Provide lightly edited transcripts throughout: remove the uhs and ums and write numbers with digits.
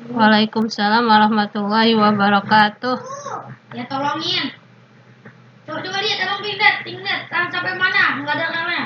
Waalaikumsalam warahmatullahi wabarakatuh. Ya tolongin. Coba lihat, abang lihat, sampai mana? Nggak ada namanya.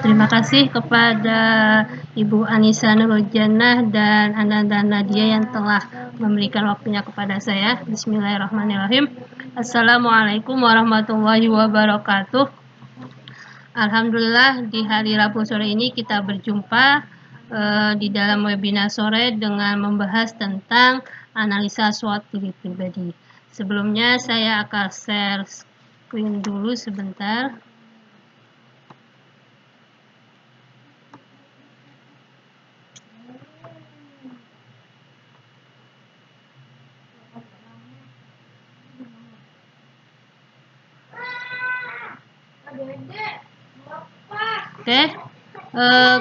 Terima kasih kepada Ibu Anissa Nurjannah dan Ananda Nadia yang telah memberikan waktunya kepada saya. Bismillahirrahmanirrahim. Assalamualaikum warahmatullahi wabarakatuh. Alhamdulillah di hari Rabu sore ini kita berjumpa di dalam webinar sore dengan membahas tentang analisa SWOT diri pribadi. Sebelumnya saya akan share screen dulu sebentar. Oke,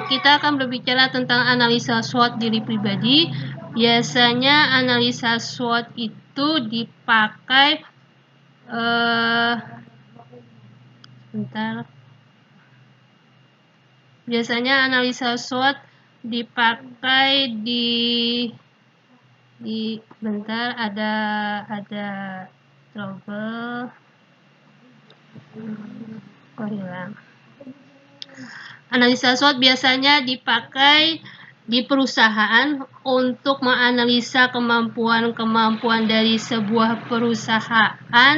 kita akan berbicara tentang analisa SWOT diri pribadi. Biasanya analisa SWOT itu dipakai biasanya analisa SWOT dipakai bentar, ada trouble. Kok hilang? Analisa SWOT biasanya dipakai di perusahaan untuk menganalisa kemampuan dari sebuah perusahaan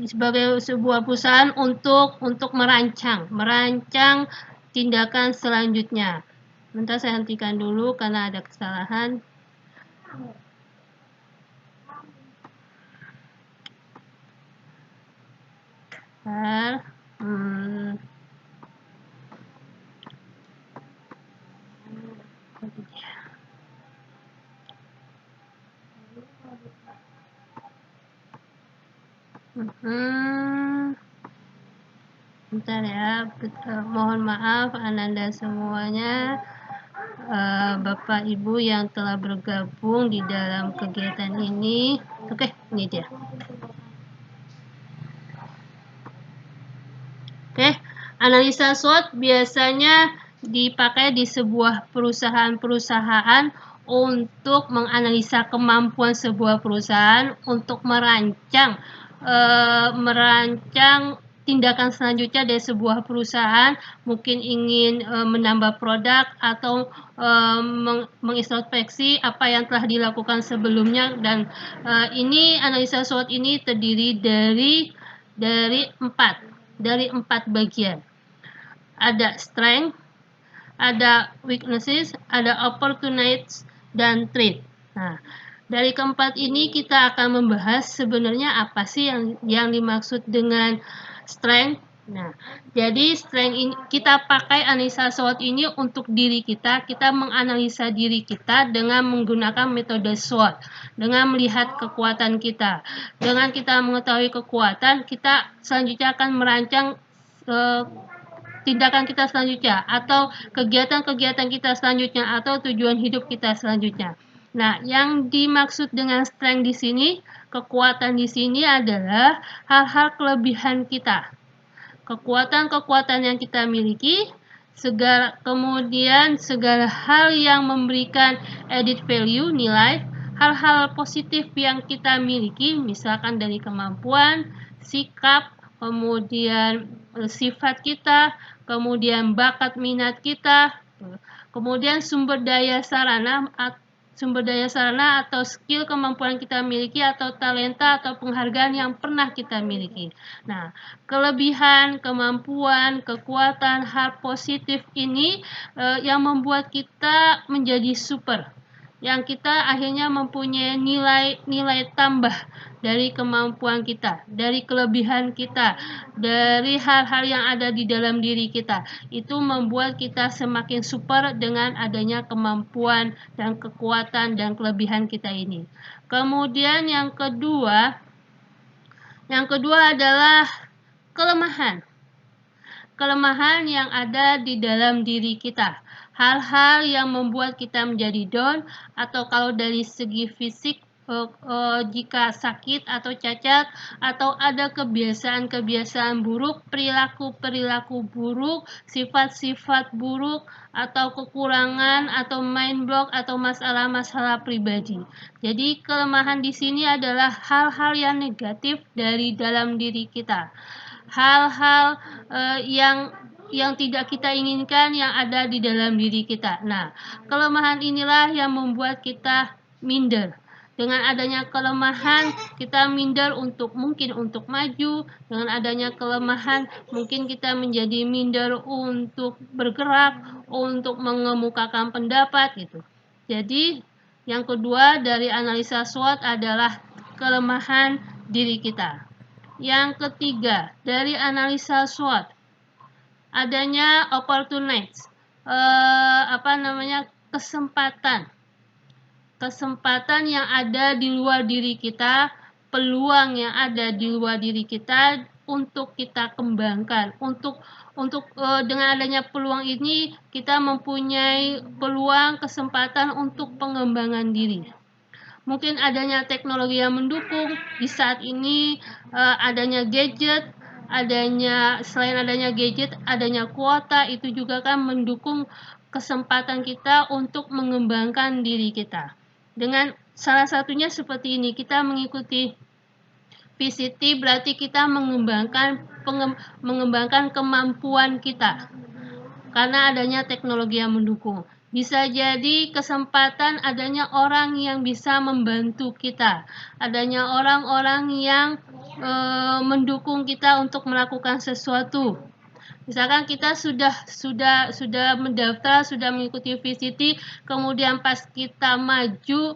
sebagai sebuah perusahaan untuk merancang tindakan selanjutnya. Bentar, saya hentikan dulu karena ada kesalahan. Bentar ya, mohon maaf Ananda semuanya, Bapak Ibu yang telah bergabung di dalam kegiatan ini. Oke, ini dia. Oke, analisa SWOT biasanya dipakai di sebuah perusahaan untuk menganalisa kemampuan sebuah perusahaan untuk merancang tindakan selanjutnya dari sebuah perusahaan, mungkin ingin menambah produk atau mengintrospeksi apa yang telah dilakukan sebelumnya. Dan ini analisa SWOT ini terdiri dari empat bagian. Ada strength, ada weaknesses, ada opportunities, dan threat. Nah, dari keempat ini kita akan membahas sebenarnya apa sih yang dimaksud dengan strength. Nah, jadi strength ini kita pakai analisa SWOT ini untuk diri kita. Kita menganalisa diri kita dengan menggunakan metode SWOT, dengan melihat kekuatan kita. Dengan kita mengetahui kekuatan, kita selanjutnya akan merancang tindakan kita selanjutnya, atau kegiatan-kegiatan kita selanjutnya, atau tujuan hidup kita selanjutnya. Nah, yang dimaksud dengan strength di sini, kekuatan di sini adalah hal-hal kelebihan kita. Kekuatan-kekuatan yang kita miliki, kemudian segala hal yang memberikan added value, nilai, hal-hal positif yang kita miliki, misalkan dari kemampuan, sikap, kemudian sifat kita, kemudian bakat minat kita, kemudian sumber daya sarana atau skill kemampuan kita miliki, atau talenta atau penghargaan yang pernah kita miliki. Nah, kelebihan, kemampuan, kekuatan, hal positif ini yang membuat kita menjadi super, yang kita akhirnya mempunyai nilai tambah dari kemampuan kita, dari kelebihan kita, dari hal-hal yang ada di dalam diri kita. Itu membuat kita semakin super dengan adanya kemampuan dan kekuatan dan kelebihan kita ini. Kemudian yang kedua adalah kelemahan. Kelemahan yang ada di dalam diri kita. Hal-hal yang membuat kita menjadi down, atau kalau dari segi fisik, jika sakit atau cacat, atau ada kebiasaan-kebiasaan buruk, perilaku-perilaku buruk, sifat-sifat buruk, atau kekurangan, atau mind block, atau masalah-masalah pribadi. Jadi kelemahan di sini adalah hal-hal yang negatif dari dalam diri kita. Hal-hal yang tidak kita inginkan yang ada di dalam diri kita. Nah, kelemahan inilah yang membuat kita minder, Dengan adanya kelemahan, kita minder mungkin untuk maju. Dengan adanya kelemahan, mungkin kita menjadi minder untuk bergerak, untuk mengemukakan pendapat gitu. Jadi, yang kedua dari analisa SWOT adalah kelemahan diri kita. Yang ketiga dari analisa SWOT adanya opportunities, kesempatan yang ada di luar diri kita, peluang yang ada di luar diri kita untuk kita kembangkan. Dengan adanya peluang ini, kita mempunyai peluang kesempatan untuk pengembangan diri. Mungkin adanya teknologi yang mendukung di saat ini, adanya gadget, selain adanya gadget, adanya kuota, itu juga kan mendukung kesempatan kita untuk mengembangkan diri kita. Dengan salah satunya seperti ini, kita mengikuti VCT berarti kita mengembangkan kemampuan kita karena adanya teknologi yang mendukung. Bisa jadi kesempatan adanya orang yang bisa membantu kita, adanya orang-orang yang mendukung kita untuk melakukan sesuatu. Misalkan kita sudah mendaftar, sudah mengikuti VCT, kemudian pas kita maju,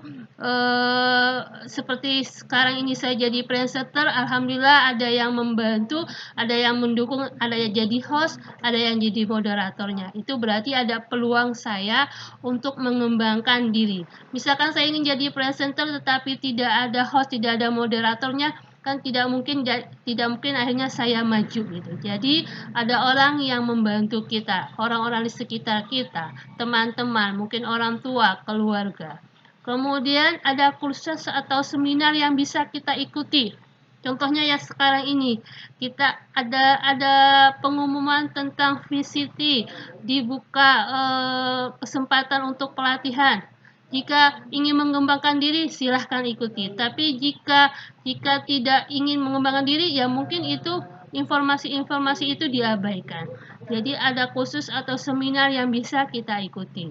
seperti sekarang ini saya jadi presenter, alhamdulillah ada yang membantu, ada yang mendukung, ada yang jadi host, ada yang jadi moderatornya. Itu berarti ada peluang saya untuk mengembangkan diri. Misalkan saya ingin jadi presenter tetapi tidak ada host, tidak ada moderatornya, kan tidak mungkin akhirnya saya maju gitu. Jadi ada orang yang membantu kita, orang-orang di sekitar kita, teman-teman, mungkin orang tua, keluarga. Kemudian ada kursus atau seminar yang bisa kita ikuti. Contohnya ya sekarang ini kita ada pengumuman tentang VCT, dibuka kesempatan untuk pelatihan. Jika ingin mengembangkan diri, silahkan ikuti. Tapi jika tidak ingin mengembangkan diri, ya mungkin itu informasi-informasi itu diabaikan. Jadi ada kursus atau seminar yang bisa kita ikuti.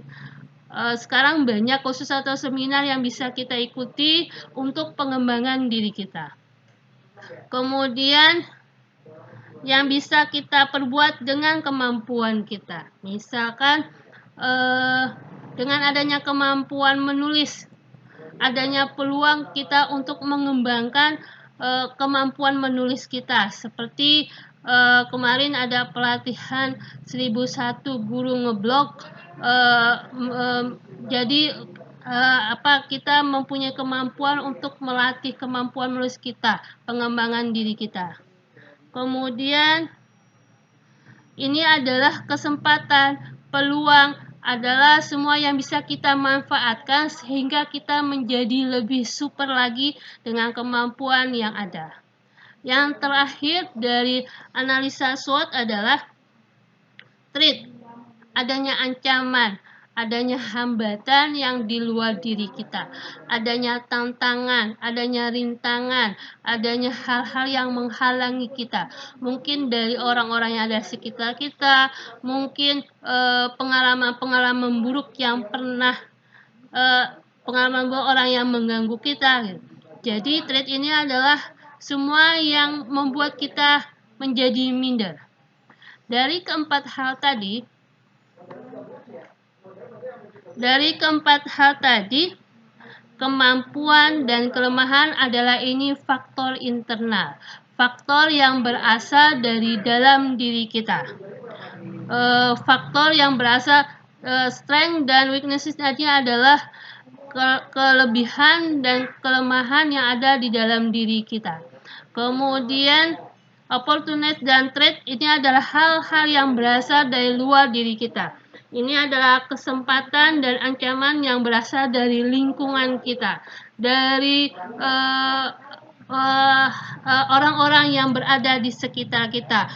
Sekarang banyak kursus atau seminar yang bisa kita ikuti untuk pengembangan diri kita. Kemudian yang bisa kita perbuat dengan kemampuan kita. Misalkan dengan adanya kemampuan menulis, adanya peluang kita untuk mengembangkan kemampuan menulis kita. Seperti kemarin ada pelatihan 1001 guru ngeblog. Jadi kita mempunyai kemampuan untuk melatih kemampuan menulis kita, pengembangan diri kita. Kemudian ini adalah kesempatan, peluang, adalah semua yang bisa kita manfaatkan sehingga kita menjadi lebih super lagi dengan kemampuan yang ada. Yang terakhir dari analisa SWOT adalah threat, adanya ancaman, adanya hambatan yang di luar diri kita, adanya tantangan, adanya rintangan, adanya hal-hal yang menghalangi kita. Mungkin dari orang-orang yang ada di sekitar kita, mungkin pengalaman-pengalaman buruk yang pernah pengalaman buruk orang yang mengganggu kita. Jadi trait ini adalah semua yang membuat kita menjadi minder. Dari keempat hal tadi, kemampuan dan kelemahan adalah ini faktor internal, faktor yang berasal dari dalam diri kita. Faktor yang berasal strength dan weaknesses tadi adalah kelebihan dan kelemahan yang ada di dalam diri kita. Kemudian opportunity dan threat ini adalah hal-hal yang berasal dari luar diri kita. Ini adalah kesempatan dan ancaman yang berasal dari lingkungan kita, dari orang-orang yang berada di sekitar kita,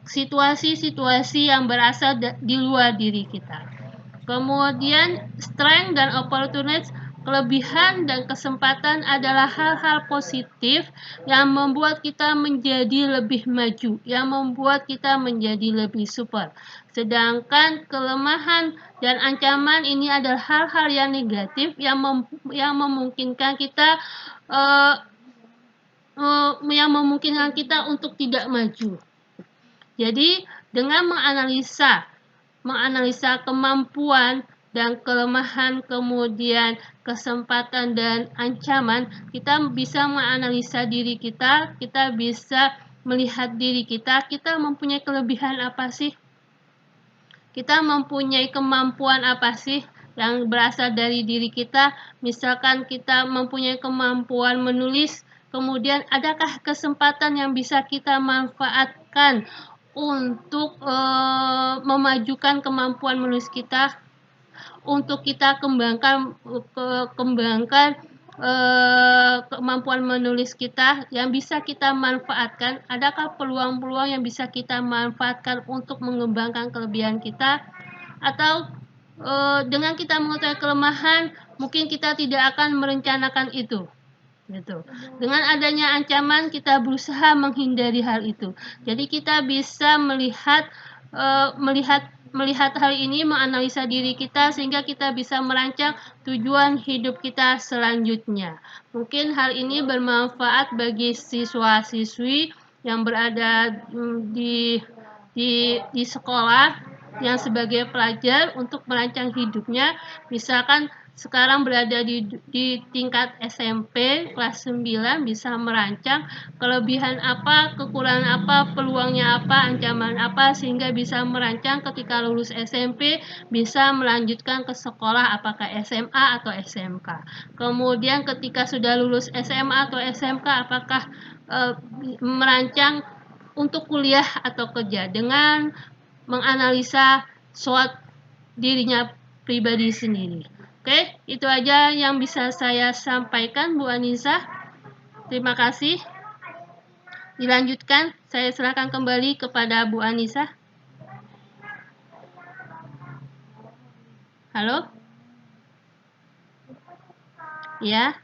situasi-situasi yang berasal di luar diri kita. Kemudian strength dan opportunities kelebihan dan kesempatan adalah hal-hal positif yang membuat kita menjadi lebih maju, yang membuat kita menjadi lebih super. Sedangkan kelemahan dan ancaman ini adalah hal-hal yang negatif yang memungkinkan kita untuk tidak maju. Jadi dengan menganalisa kemampuan dan kelemahan, kemudian kesempatan dan ancaman, kita bisa menganalisa diri kita bisa melihat diri kita mempunyai kelebihan apa sih? Kita mempunyai kemampuan apa sih yang berasal dari diri kita? Misalkan kita mempunyai kemampuan menulis, kemudian adakah kesempatan yang bisa kita manfaatkan untuk memajukan kemampuan menulis kita, untuk kita kembangkan kemampuan menulis kita yang bisa kita manfaatkan. Adakah peluang-peluang yang bisa kita manfaatkan untuk mengembangkan kelebihan kita, atau dengan kita mengetahui kelemahan mungkin kita tidak akan merencanakan itu gitu. Dengan adanya ancaman kita berusaha menghindari hal itu. Jadi kita bisa melihat hal ini, menganalisa diri kita sehingga kita bisa merancang tujuan hidup kita selanjutnya. Mungkin hal ini bermanfaat bagi siswa-siswi yang berada di sekolah yang sebagai pelajar untuk merancang hidupnya. Misalkan sekarang berada di tingkat SMP kelas 9, bisa merancang kelebihan apa, kekurangan apa, peluangnya apa, ancaman apa, sehingga bisa merancang ketika lulus SMP bisa melanjutkan ke sekolah apakah SMA atau SMK. Kemudian ketika sudah lulus SMA atau SMK apakah merancang untuk kuliah atau kerja dengan menganalisa SWOT dirinya pribadi sendiri. Oke, itu aja yang bisa saya sampaikan, Bu Anissa. Terima kasih. Dilanjutkan, saya serahkan kembali kepada Bu Anissa. Halo? Ya.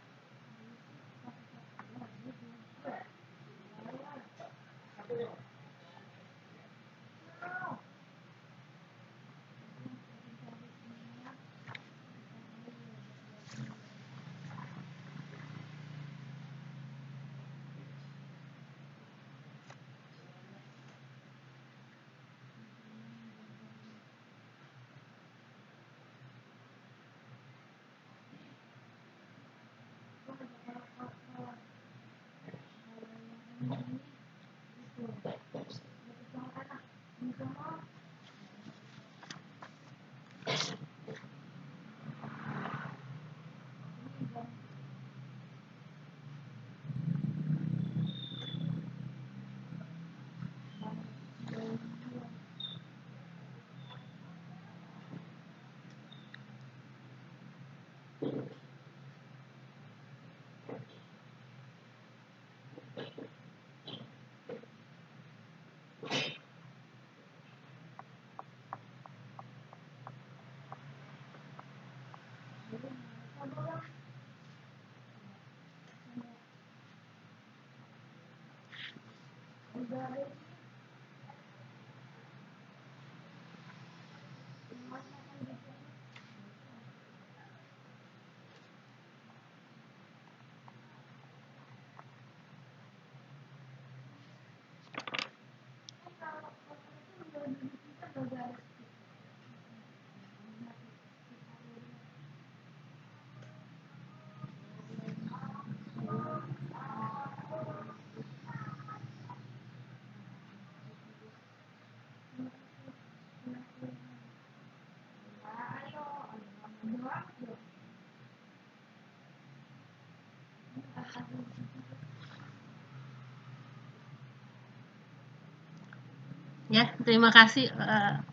Ya, terima kasih.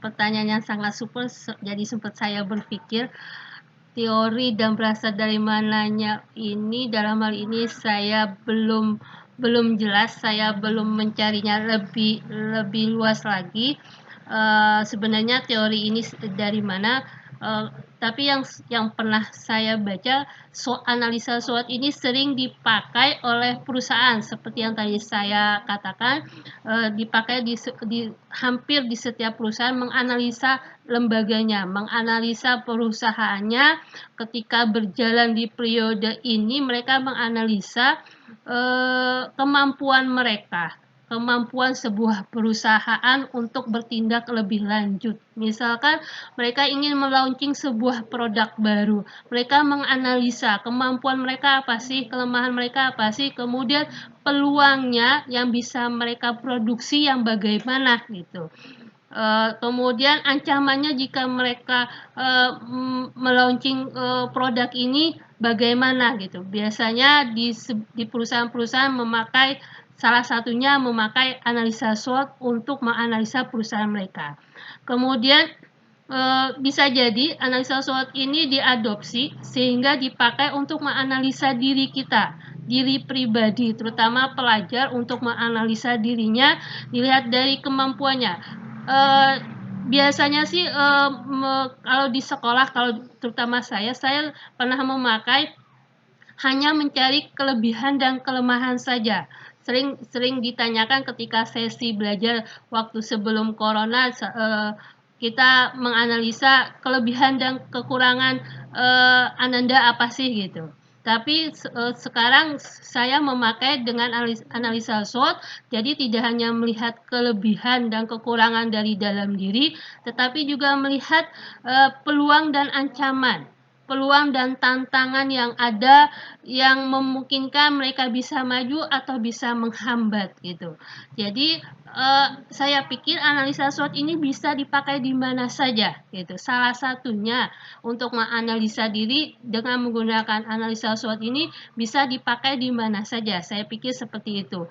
Pertanyaan yang sangat super. Jadi sempat saya berpikir teori dan berasal dari mananya ini, dalam hal ini saya belum jelas, saya belum mencarinya lebih luas lagi. Sebenarnya teori ini dari mana? Tapi yang pernah saya baca, analisa SWOT ini sering dipakai oleh perusahaan seperti yang tadi saya katakan, dipakai hampir di setiap perusahaan, menganalisa lembaganya, menganalisa perusahaannya. Ketika berjalan di periode ini, mereka menganalisa kemampuan mereka, kemampuan sebuah perusahaan untuk bertindak lebih lanjut. Misalkan mereka ingin melaunching sebuah produk baru, mereka menganalisa kemampuan mereka apa sih, kelemahan mereka apa sih, kemudian peluangnya yang bisa mereka produksi yang bagaimana gitu. Kemudian ancamannya jika mereka melaunching produk ini bagaimana gitu. Biasanya di perusahaan-perusahaan salah satunya memakai analisa SWOT untuk menganalisa perusahaan mereka. Kemudian bisa jadi analisa SWOT ini diadopsi sehingga dipakai untuk menganalisa diri kita, diri pribadi, terutama pelajar, untuk menganalisa dirinya dilihat dari kemampuannya. Biasanya sih kalau di sekolah, kalau terutama saya pernah memakai hanya mencari kelebihan dan kelemahan saja. Sering ditanyakan ketika sesi belajar waktu sebelum corona, kita menganalisa kelebihan dan kekurangan Ananda apa sih gitu. Tapi sekarang saya memakai dengan analisa SWOT, jadi tidak hanya melihat kelebihan dan kekurangan dari dalam diri, tetapi juga melihat peluang dan ancaman, peluang dan tantangan yang ada yang memungkinkan mereka bisa maju atau bisa menghambat gitu. Jadi saya pikir analisa SWOT ini bisa dipakai di mana saja gitu. Salah satunya untuk menganalisa diri dengan menggunakan analisa SWOT ini bisa dipakai di mana saja. Saya pikir seperti itu.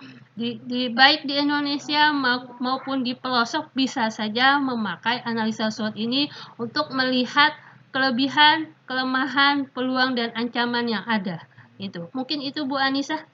Baik di Indonesia maupun di pelosok bisa saja memakai analisa SWOT ini untuk melihat kelebihan, kelemahan, peluang dan ancaman yang ada. Itu. Mungkin itu Bu Anissa.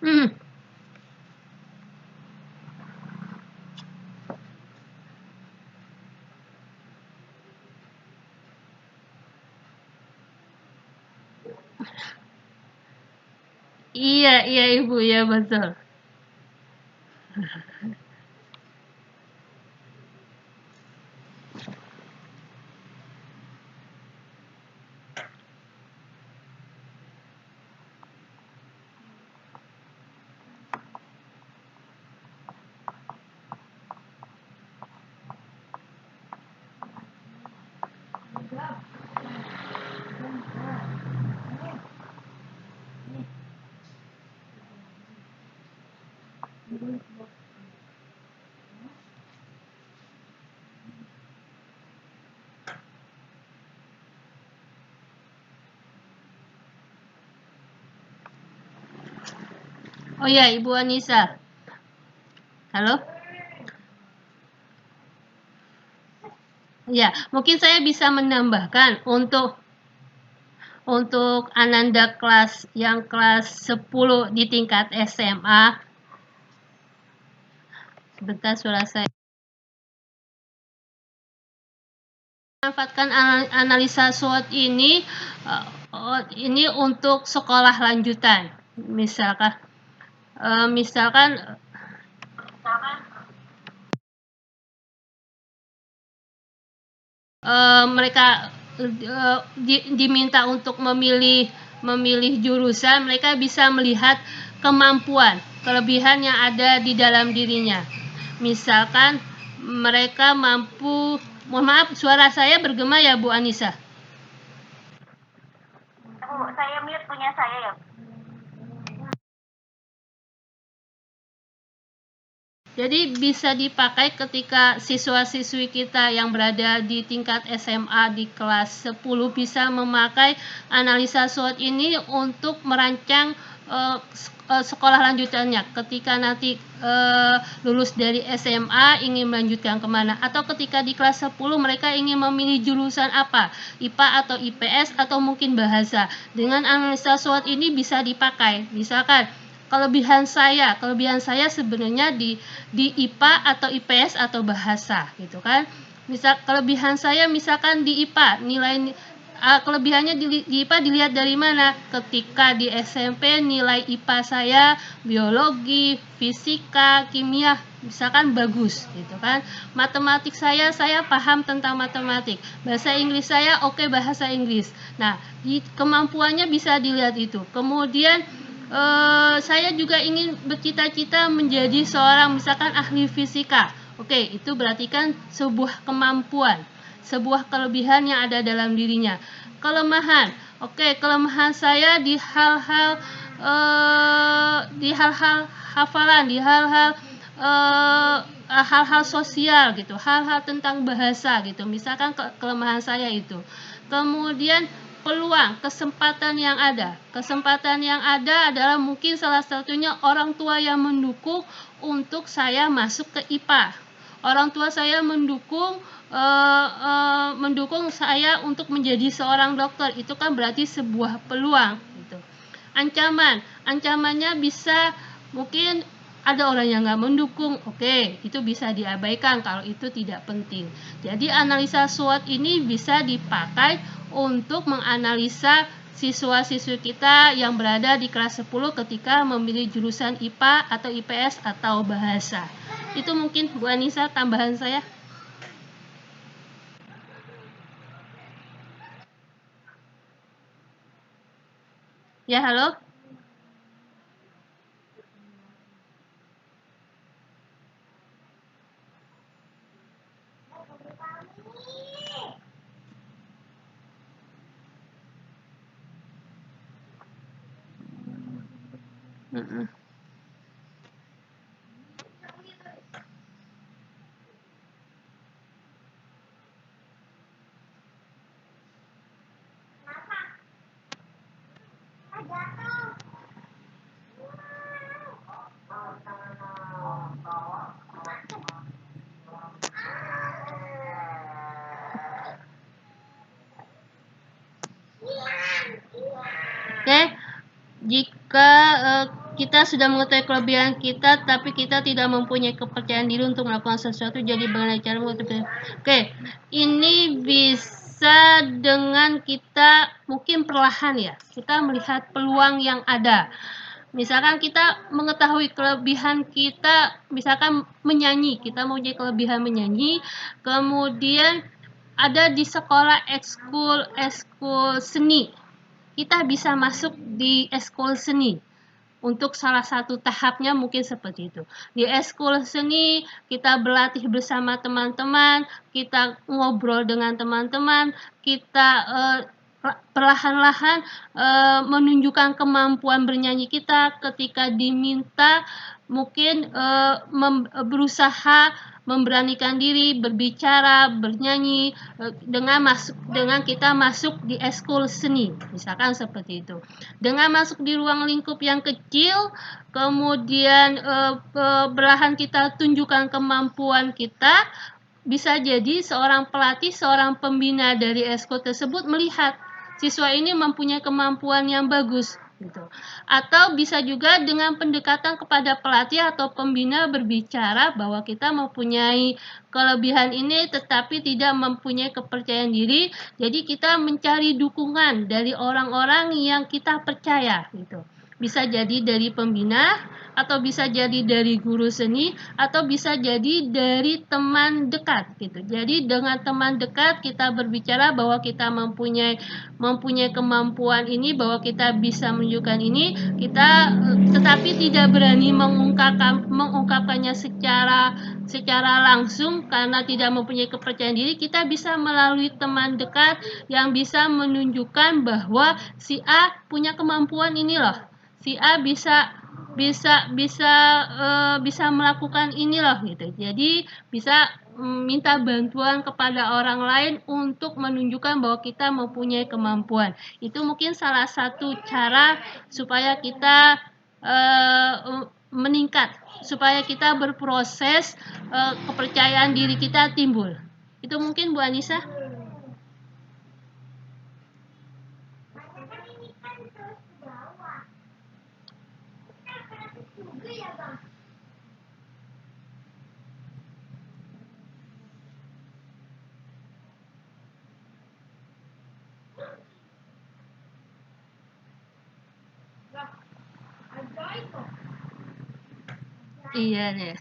Hmm. Iya, iya Ibu, ya betul. Oh ya, Ibu Anissa. Halo? Ya, mungkin saya bisa menambahkan untuk Ananda yang kelas 10 di tingkat SMA. Sebentar, suara saya. Manfaatkan analisa SWOT ini untuk sekolah lanjutan. Misalkan mereka diminta untuk memilih jurusan, mereka bisa melihat kemampuan, kelebihan yang ada di dalam dirinya. Misalkan mereka mampu, mohon maaf suara saya bergema ya Bu Anissa. Bu, saya mute punya saya ya. Jadi bisa dipakai ketika siswa-siswi kita yang berada di tingkat SMA di kelas 10 bisa memakai analisa SWOT ini untuk merancang sekolah lanjutannya. Ketika nanti lulus dari SMA ingin melanjutkan kemana, atau ketika di kelas 10 mereka ingin memilih jurusan apa, IPA atau IPS atau mungkin bahasa. Dengan analisa SWOT ini bisa dipakai. Misalkan kelebihan saya sebenarnya di IPA atau IPS atau bahasa gitu kan. Misal kelebihan saya misalkan di IPA, nilai kelebihannya di IPA dilihat dari mana? Ketika di SMP nilai IPA saya biologi, fisika, kimia misalkan bagus gitu kan. Matematik saya paham tentang matematik. Bahasa Inggris saya oke, bahasa Inggris. Nah, kemampuannya bisa dilihat itu. Kemudian saya juga ingin bercita-cita menjadi seorang misalkan ahli fisika. Oke, itu berarti kan sebuah kemampuan, sebuah kelebihan yang ada dalam dirinya. Kelemahan, oke, kelemahan saya di hal-hal hafalan, di hal-hal sosial gitu, hal-hal tentang bahasa gitu. Misalkan kelemahan saya itu. Kemudian peluang, kesempatan yang ada. Kesempatan yang ada adalah mungkin salah satunya orang tua yang mendukung untuk saya masuk ke IPA. Orang tua saya mendukung saya untuk menjadi seorang dokter. Itu kan berarti sebuah peluang gitu. Ancamannya bisa mungkin ada orang yang nggak mendukung, oke, itu bisa diabaikan kalau itu tidak penting. Jadi analisa SWOT ini bisa dipakai untuk menganalisa siswa-siswi kita yang berada di kelas 10 ketika memilih jurusan IPA atau IPS atau bahasa. Itu mungkin Bu Anissa tambahan saya. Ya, halo? Mm-mm. Oke, jika kita sudah mengetahui kelebihan kita, tapi kita tidak mempunyai kepercayaan diri untuk melakukan sesuatu, jadi bagaimana cara mengetahui? Oke, ini bisa dengan kita mungkin perlahan ya, kita melihat peluang yang ada. Misalkan kita mengetahui kelebihan kita, misalkan menyanyi, kita mempunyai kelebihan menyanyi, kemudian ada di sekolah ekskul seni, kita bisa masuk di ekskul seni. Untuk salah satu tahapnya mungkin seperti itu. Di ekskul seni kita berlatih bersama teman-teman, kita ngobrol dengan teman-teman, kita perlahan-lahan menunjukkan kemampuan bernyanyi kita. Ketika diminta mungkin berusaha memberanikan diri berbicara, bernyanyi dengan kita masuk di ekskul seni, misalkan seperti itu. Dengan masuk di ruang lingkup yang kecil, kemudian perlahan kita tunjukkan kemampuan kita, bisa jadi seorang pelatih, seorang pembina dari ekskul tersebut melihat siswa ini mempunyai kemampuan yang bagus gitu. Atau bisa juga dengan pendekatan kepada pelatih atau pembina berbicara bahwa kita mempunyai kelebihan ini tetapi tidak mempunyai kepercayaan diri, jadi kita mencari dukungan dari orang-orang yang kita percaya gitu. Bisa jadi dari pembina, atau bisa jadi dari guru seni, atau bisa jadi dari teman dekat gitu. Jadi dengan teman dekat kita berbicara bahwa kita mempunyai kemampuan ini, bahwa kita bisa menunjukkan ini, kita tetapi tidak berani mengungkapkannya secara langsung karena tidak mempunyai kepercayaan diri. Kita bisa melalui teman dekat yang bisa menunjukkan bahwa si A punya kemampuan ini loh. Si A bisa bisa bisa bisa melakukan ini loh gitu. Jadi bisa minta bantuan kepada orang lain untuk menunjukkan bahwa kita mempunyai kemampuan. Itu mungkin salah satu cara supaya kita meningkat, supaya kita berproses, kepercayaan diri kita timbul. Itu mungkin Bu Anissa. Iya deh.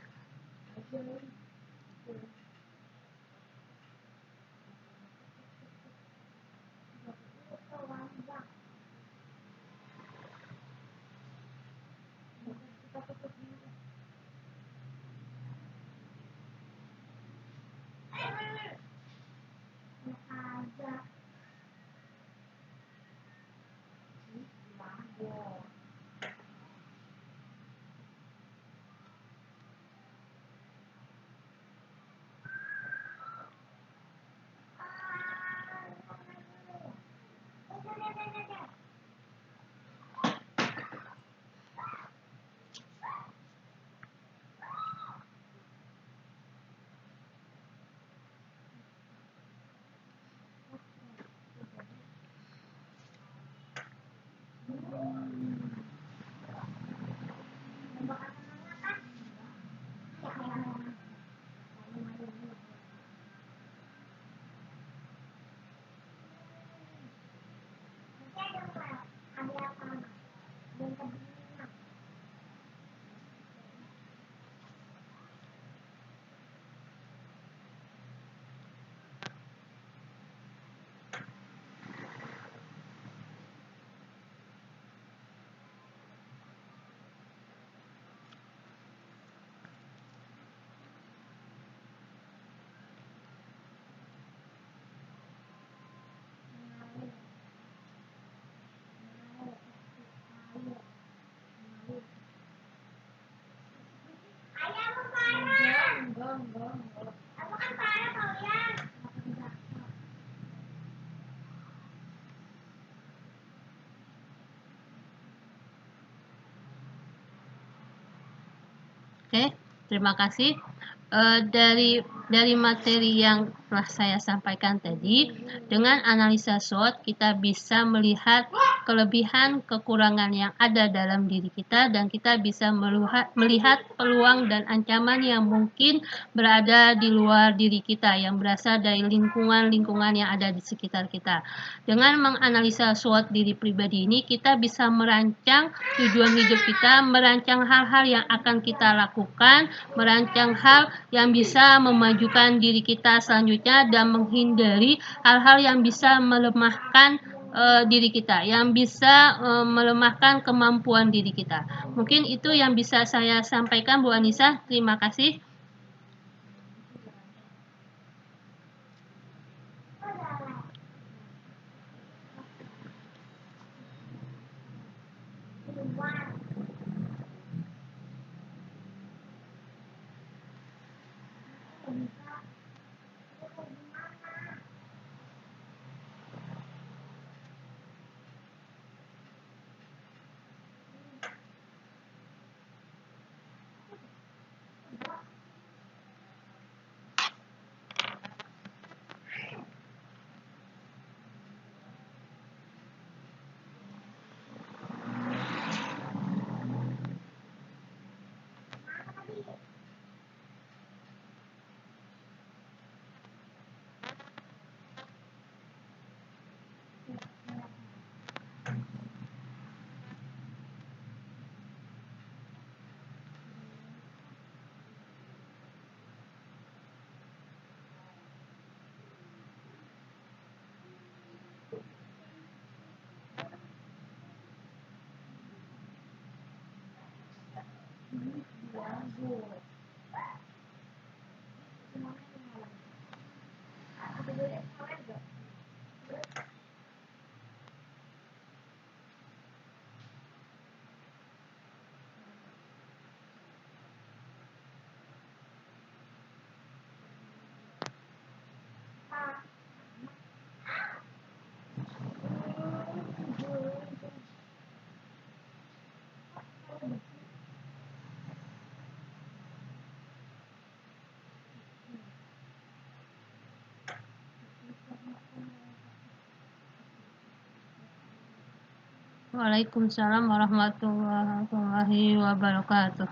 Oke, terima kasih. Dari materi yang telah saya sampaikan tadi, dengan analisa SWOT kita bisa melihat kelebihan kekurangan yang ada dalam diri kita dan kita bisa melihat peluang dan ancaman yang mungkin berada di luar diri kita, yang berasal dari lingkungan-lingkungan yang ada di sekitar kita. Dengan menganalisa SWOT diri pribadi ini, kita bisa merancang tujuan hidup kita, merancang hal-hal yang akan kita lakukan, merancang hal yang bisa memajukan diri kita selanjutnya dan menghindari hal-hal yang bisa melemahkan diri kita, yang bisa melemahkan kemampuan diri kita. Mungkin itu yang bisa saya sampaikan, Bu Anissa. Terima kasih. Waalaikumsalam warahmatullahi wabarakatuh.